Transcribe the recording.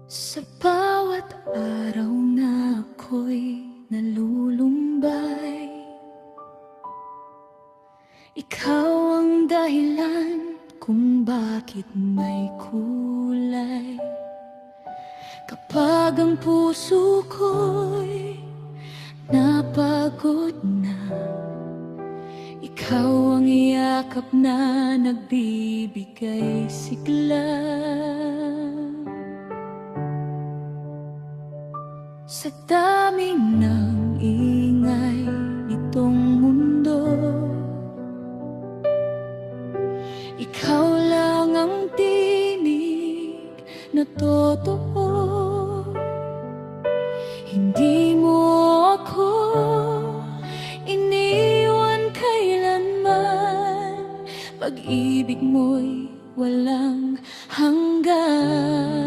Sa bawat araw na ako'y nalulumbay, ikaw ang dahilan kung bakit may kulay. Kapag ang puso ko'y napagod na, ikaw ang yakap na nagbibigay sigla. Sa dami ng ingay nitong mundo, ikaw lang ang tinig na totoo. Hindi mo ako iniwan kailanman, pag-ibig mo'y walang hanggan.